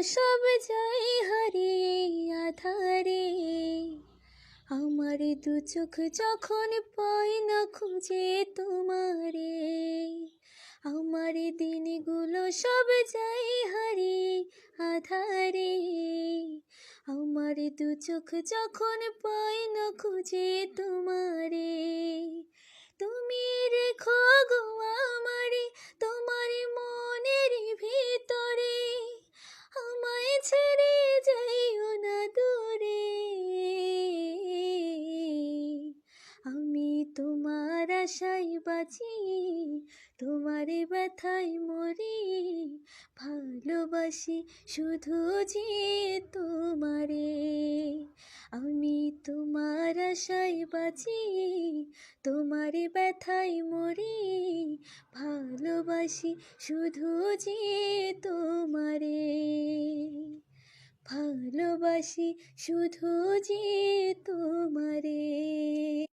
সব যাই হারিয়ে আধারে, আমার দু চোখ যখন পায় না খুঁজে তোমারে, আমার দিনগুলো সব যাই হারিয়ে আধারে, আমার দু চোখ যখন পায় না খুঁজে তোমারে। তুমি রেখো গো আমারে তোমার মনের ভিতরে, আমায় ছেড়ে যাইও না দূরে। আমি তোমার আশায় বাঁচি, তোমার ব্যথায় মরি, ভালোবাসি শুধু যে তোমারে। আমি তোমার আশায় বাঁচি, তোমার ব্যথায় মরি, ভালোবাসি শুধু যে তোমারে, ভালোবাসি শুধু যে তোমারে।